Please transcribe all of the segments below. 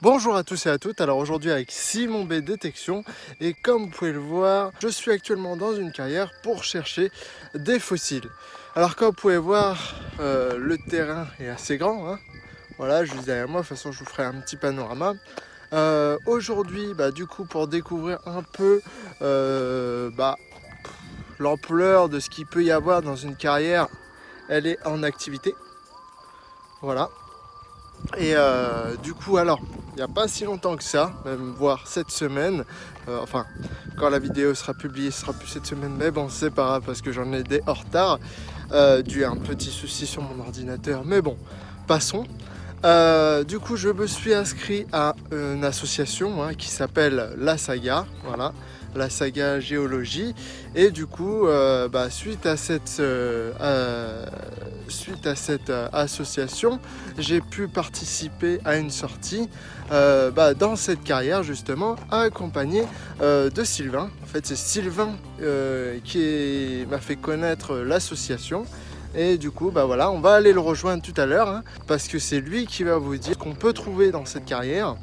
Bonjour à tous et à toutes, alors aujourd'hui avec Simon B Détection et comme vous pouvez le voir, je suis actuellement dans une carrière pour chercher des fossiles. Alors comme vous pouvez voir, le terrain est assez grand, hein. Voilà, juste derrière moi, de toute façon je vous ferai un petit panorama. Aujourd'hui, du coup pour découvrir un peu l'ampleur de ce qu'il peut y avoir dans une carrière, elle est en activité. Voilà. Et du coup alors, il n'y a pas si longtemps que ça, même voire cette semaine, enfin quand la vidéo sera publiée ce sera plus cette semaine, mais bon c'est pas grave parce que j'en ai des en retard, dû à un petit souci sur mon ordinateur, mais bon, passons. Du coup je me suis inscrit à une association qui s'appelle La Saga, voilà, La Saga Géologie, et du coup suite à cette association j'ai pu participer à une sortie dans cette carrière justement, accompagné de Sylvain. En fait c'est Sylvain qui m'a fait connaître l'association. Et du coup, voilà, on va aller le rejoindre tout à l'heure, parce que c'est lui qui va vous dire qu'on peut trouver dans cette carrière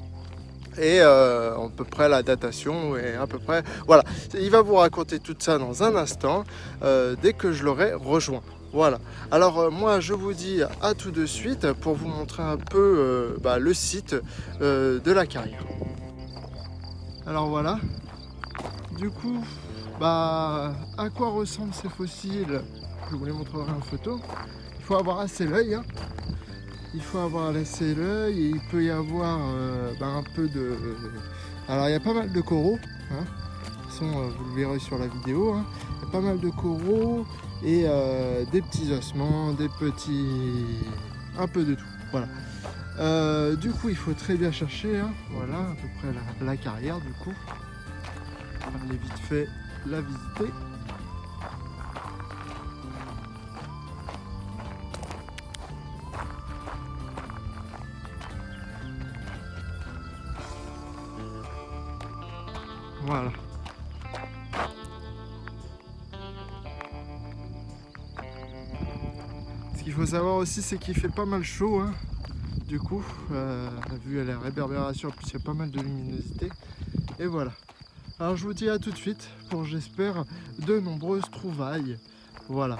et à peu près la datation et à peu près, voilà. Il va vous raconter tout ça dans un instant, dès que je l'aurai rejoint. Voilà. Alors moi, je vous dis à tout de suite pour vous montrer un peu le site de la carrière. Alors voilà. Du coup, à quoi ressemblent ces fossiles? Je vous les montrerai en photo. Il faut avoir assez l'œil, il faut avoir assez l'œil et il peut y avoir un peu de... Alors il y a pas mal de coraux, de toute façon vous le verrez sur la vidéo, il y a pas mal de coraux et des petits ossements, des petits... un peu de tout, voilà. Du coup il faut très bien chercher, voilà à peu près la carrière du coup. On va aller vite fait la visiter. Voilà. Ce qu'il faut savoir aussi, c'est qu'il fait pas mal chaud, du coup, vu la réverbération, en plus il y a pas mal de luminosité. Et voilà. Alors je vous dis à tout de suite pour, j'espère, de nombreuses trouvailles. Voilà.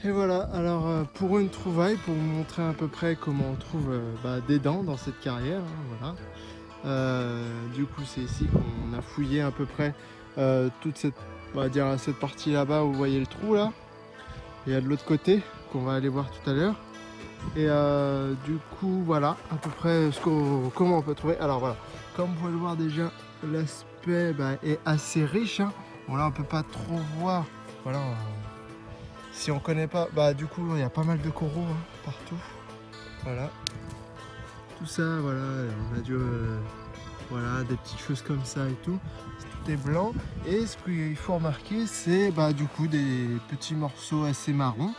Et voilà, alors pour une trouvaille, pour vous montrer à peu près comment on trouve des dents dans cette carrière, voilà. Du coup c'est ici qu'on a fouillé à peu près toute cette, on va dire cette partie là-bas où vous voyez le trou là, et de l'autre côté qu'on va aller voir tout à l'heure. Et du coup voilà à peu près comment on peut trouver. Alors voilà, comme vous pouvez le voir déjà, l'aspect est assez riche, Voilà, on peut pas trop voir, voilà, si on connaît pas, du coup il y a pas mal de coraux partout, voilà. Tout ça, voilà, on a voilà, des petites choses comme ça et tout. Tout est blanc. Et ce qu'il faut remarquer, c'est du coup des petits morceaux assez marrons.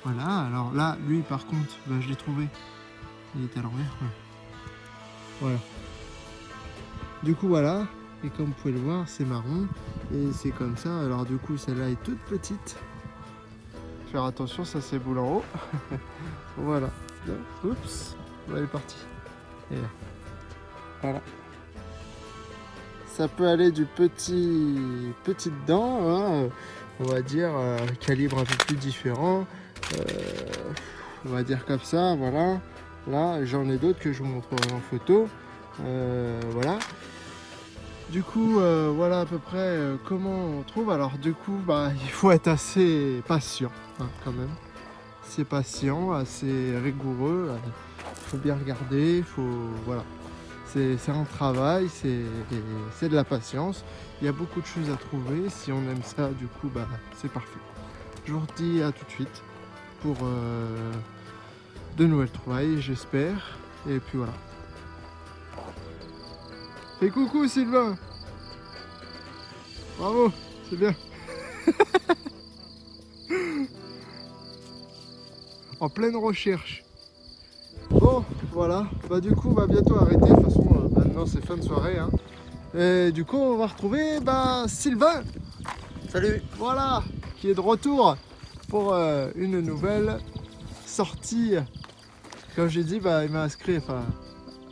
Voilà, alors là, lui par contre, je l'ai trouvé. Il est à l'envers. Voilà. Du coup, voilà. Et comme vous pouvez le voir, c'est marron. Et c'est comme ça. Alors du coup, celle-là est toute petite. Faire attention, ça c'est boule en haut. Voilà. Oups, elle est partie. Et là. Voilà. Ça peut aller du petite dent, on va dire, calibre un peu plus différent. On va dire comme ça, voilà. Là, j'en ai d'autres que je vous montrerai en photo. Voilà. Du coup, voilà à peu près comment on trouve. Alors du coup, il faut être assez patient, quand même. C'est patient, assez rigoureux. Il faut bien regarder, voilà. C'est un travail, c'est de la patience. Il y a beaucoup de choses à trouver. Si on aime ça, du coup, c'est parfait. Je vous redis à tout de suite pour de nouvelles trouvailles, j'espère. Et puis voilà. Et coucou Sylvain! Bravo, c'est bien. En pleine recherche. Bon, voilà, du coup on va bientôt arrêter, de toute façon maintenant c'est fin de soirée, Et du coup on va retrouver Sylvain. Salut. Voilà, qui est de retour pour une nouvelle sortie Comme j'ai dit, bah, il m'a inscrit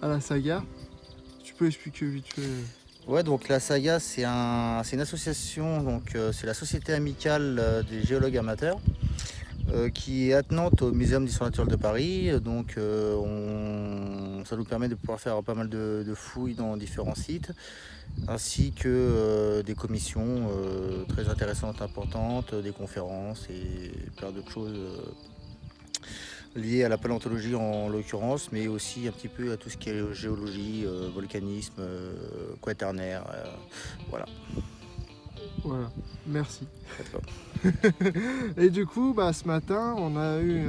à la saga. Tu peux expliquer vite fait. Ouais, donc la saga, c'est une association, donc c'est la Société amicale des géologues amateurs, qui est attenante au Muséum d'histoire naturelle de Paris. Donc ça nous permet de pouvoir faire pas mal de fouilles dans différents sites, ainsi que des commissions très intéressantes, importantes, des conférences et plein d'autres choses liées à la paléontologie en l'occurrence, mais aussi un petit peu à tout ce qui est géologie, volcanisme, quaternaire, voilà. Voilà, merci. Et du coup, bah, ce matin, on a eu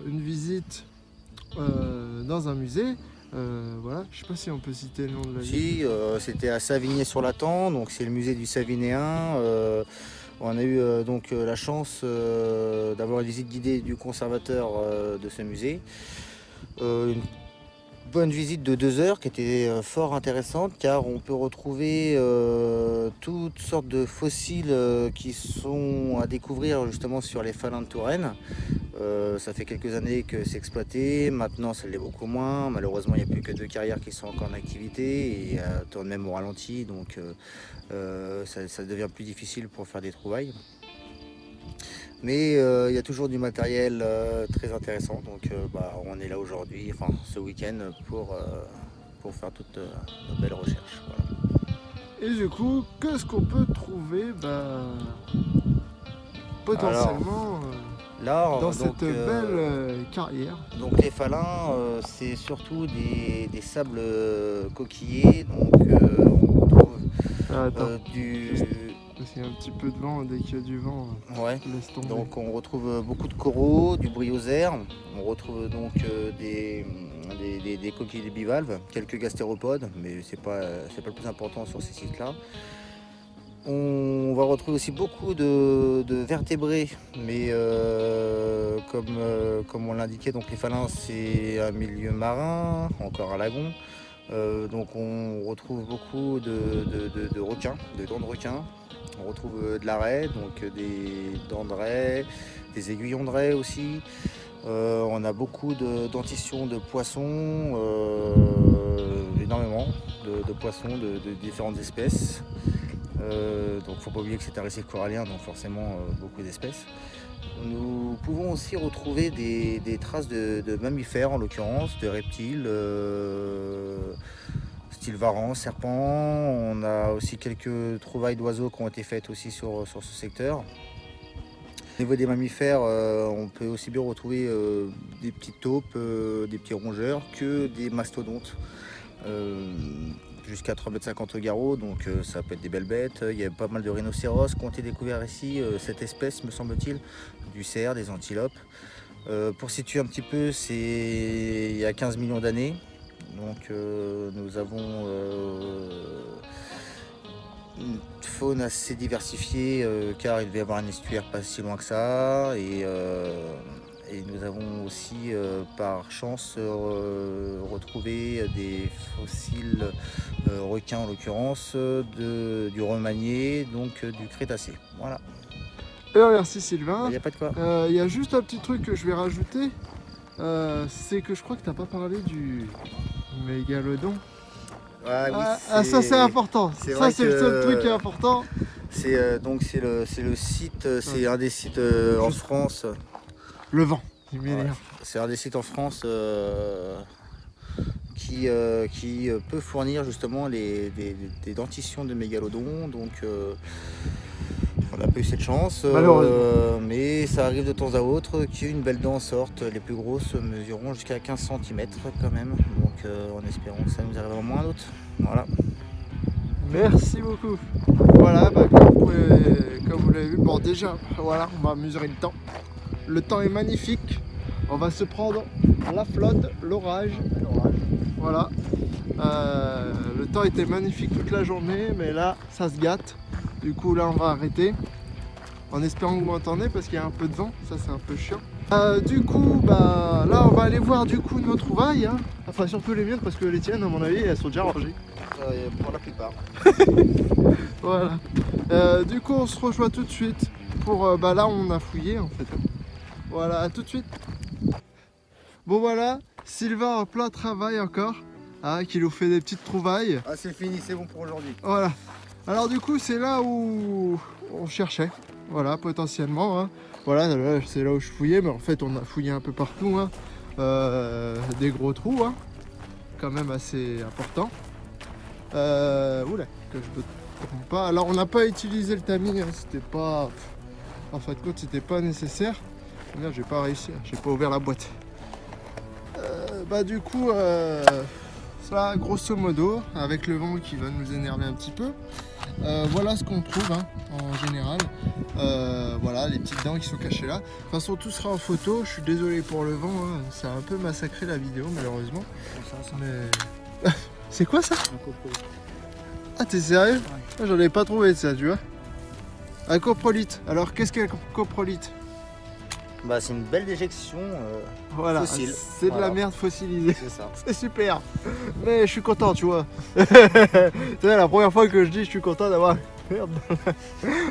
une visite dans un musée. Voilà, je sais pas si on peut citer le nom de la ville. Si, c'était à Savigny-sur-Lathan, donc c'est le musée du Savinéen. On a eu donc la chance d'avoir une visite guidée du conservateur de ce musée. Une bonne visite de 2 heures qui était fort intéressante, car on peut retrouver toutes sortes de fossiles qui sont à découvrir justement sur les faluns de Touraine. Ça fait quelques années que c'est exploité, maintenant ça l'est beaucoup moins. Malheureusement, il n'y a plus que 2 carrières qui sont encore en activité et tournent même au ralenti, donc ça devient plus difficile pour faire des trouvailles. Mais il y a toujours du matériel très intéressant, donc on est là aujourd'hui, enfin ce week-end, pour faire toutes nos belles recherches. Voilà. Et du coup, qu'est-ce qu'on peut trouver potentiellement là, dans cette belle carrière? Donc les faluns, c'est surtout des sables coquillés, donc on retrouve Parce qu'il y a un petit peu de vent, dès qu'il y a du vent, ouais. Laisse tomber. Donc on retrouve beaucoup de coraux, du bryosère, on retrouve donc des coquilles de bivalves, quelques gastéropodes, mais c'est pas le plus important sur ces sites-là. On va retrouver aussi beaucoup de vertébrés, mais comme on l'indiquait, donc les faluns c'est un milieu marin, encore un lagon. Donc on retrouve beaucoup de requins, de dents de requins. On retrouve de la raie, donc des dents de raie, des aiguillons de raie aussi. On a beaucoup de dentitions de poissons, énormément de poissons de différentes espèces. Donc faut pas oublier que c'est un récif corallien, donc forcément beaucoup d'espèces. Nous pouvons aussi retrouver des traces de mammifères, en l'occurrence, de reptiles, style varan, serpent. On a aussi quelques trouvailles d'oiseaux qui ont été faites aussi sur ce secteur. Au niveau des mammifères, on peut aussi bien retrouver des petites taupes, des petits rongeurs, que des mastodontes. Jusqu'à 3,50 m au garrot, donc ça peut être des belles bêtes. Il y a pas mal de rhinocéros qui ont été découverts ici, cette espèce me semble-t-il, du cerf, des antilopes. Pour situer un petit peu, c'est il y a 15 millions d'années, donc nous avons une faune assez diversifiée, car il devait y avoir un estuaire pas si loin que ça, et nous avons aussi par chance retrouvé des fossiles requins en l'occurrence, du Remanié, donc du Crétacé. Voilà. Merci Sylvain. Il n'y a pas de quoi. Il y a juste un petit truc que je vais rajouter, c'est que je crois que tu n'as pas parlé du mégalodon. Ah, oui, ça c'est important, ça c'est le seul truc qui est important. C'est le site, c'est un des sites en France. Le vent, ouais, c'est un des sites en France qui peut fournir justement des dentitions de mégalodons, donc on n'a pas eu cette chance, mais ça arrive de temps à autre qu'une belle dent sorte. Les plus grosses mesureront jusqu'à 15 cm quand même, donc en espérant que ça nous arrivera moins à d'autres. Voilà. Merci beaucoup. Voilà, comme vous l'avez vu, bon déjà, voilà, on va mesurer le temps. Le temps est magnifique. On va se prendre la flotte, l'orage. Voilà. Le temps était magnifique toute la journée, mais là, ça se gâte. Du coup, là, on va arrêter. En espérant que vous m'entendez, parce qu'il y a un peu de vent. Ça, c'est un peu chiant. Du coup, là, on va aller voir du coup nos trouvailles. Hein. Enfin, surtout les miennes, parce que les tiennes, à mon avis, elles sont déjà rangées. Pour la plupart. Voilà. Du coup, on se rejoint tout de suite pour là où on a fouillé, en fait. Voilà, à tout de suite. Bon voilà, Sylvain en plein travail encore, hein, qui nous fait des petites trouvailles. Ah c'est fini, c'est bon pour aujourd'hui. Voilà. Alors du coup c'est là où on cherchait, voilà, potentiellement. Hein. Voilà, c'est là où je fouillais, mais en fait on a fouillé un peu partout. Hein. Des gros trous, hein, quand même assez importants. Oula, que je me trompe pas. Alors on n'a pas utilisé le tamis, hein, c'était pas... En fin de compte c'était pas nécessaire. Merde, j'ai pas réussi, j'ai pas ouvert la boîte. Bah du coup, ça grosso modo, avec le vent qui va nous énerver un petit peu, voilà ce qu'on trouve hein, en général. Voilà les petites dents qui sont cachées là. De toute façon tout sera en photo, je suis désolé pour le vent, hein. Ça a un peu massacré la vidéo malheureusement. Mais... C'est quoi ça? Ah t'es sérieux? Ouais. J'en ai pas trouvé de ça tu vois. Un coprolite. Alors qu'est-ce qu'un coprolite? Bah c'est une belle déjection voilà, fossile. C'est de la merde fossilisée. C'est ça. C'est super. Mais je suis content, tu vois. C'est la première fois que je dis je suis content d'avoir merde.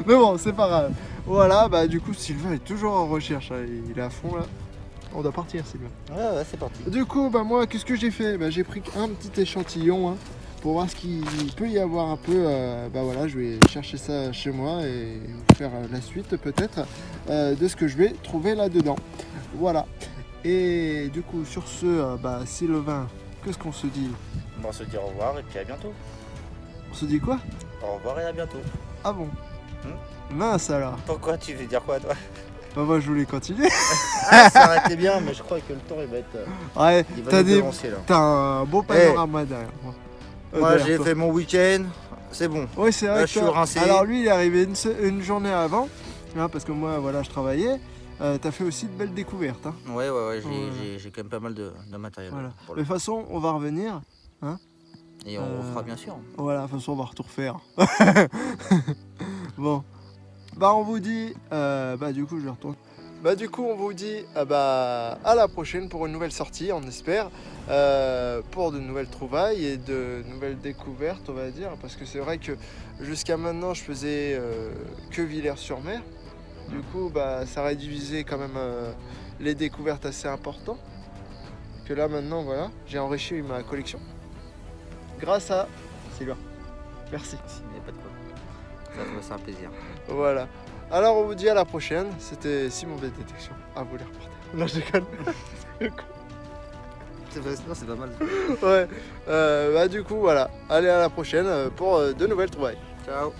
Mais bon, c'est pas grave. Voilà, bah du coup Sylvain est toujours en recherche. Hein. Il est à fond là. On doit partir Sylvain. Ouais, c'est parti. Du coup, bah moi, qu'est-ce que j'ai fait? Bah, j'ai pris un petit échantillon hein, pour voir ce qu'il peut y avoir un peu. Bah voilà, je vais chercher ça chez moi et vous faire la suite peut-être de ce que je vais trouver là-dedans. Voilà. Et du coup, sur ce, bah, Sylvain, qu'est-ce qu'on se dit? On va se dire au revoir et puis à bientôt. On se dit quoi? Au revoir et à bientôt. Ah bon? Mince alors. Pourquoi tu veux dire quoi toi? Bah moi je voulais continuer. Ah, ça aurait été bien, mais je crois que le temps il va être. Ouais, t'as un beau panorama derrière moi. Moi j'ai fait mon week-end, c'est bon. Oui c'est vrai. Là, je suis rincé. Alors lui il est arrivé une journée avant, hein, parce que moi voilà je travaillais. T'as fait aussi de belles découvertes. Hein. Ouais, j'ai quand même pas mal de matériel. Voilà. De toute façon on va revenir. Hein, et on fera bien sûr. Voilà, de toute façon on va tout refaire. Bon. Bah on vous dit, bah du coup je retourne. Bah du coup on vous dit bah, à la prochaine pour une nouvelle sortie, on espère, pour de nouvelles trouvailles et de nouvelles découvertes on va dire, parce que c'est vrai que jusqu'à maintenant je faisais que Villers-sur-Mer, du coup bah ça réduisait quand même les découvertes assez importantes, que là maintenant voilà, j'ai enrichi ma collection, grâce à Sylvain, merci. Il n'y a pas de quoi. C'est un plaisir. Voilà. Alors on vous dit à la prochaine. C'était si mauvaise détection. À vous les reporters. Non je déconne. C'est pas mal. Ouais. Bah du coup voilà. Allez à la prochaine pour de nouvelles trouvailles. Ciao.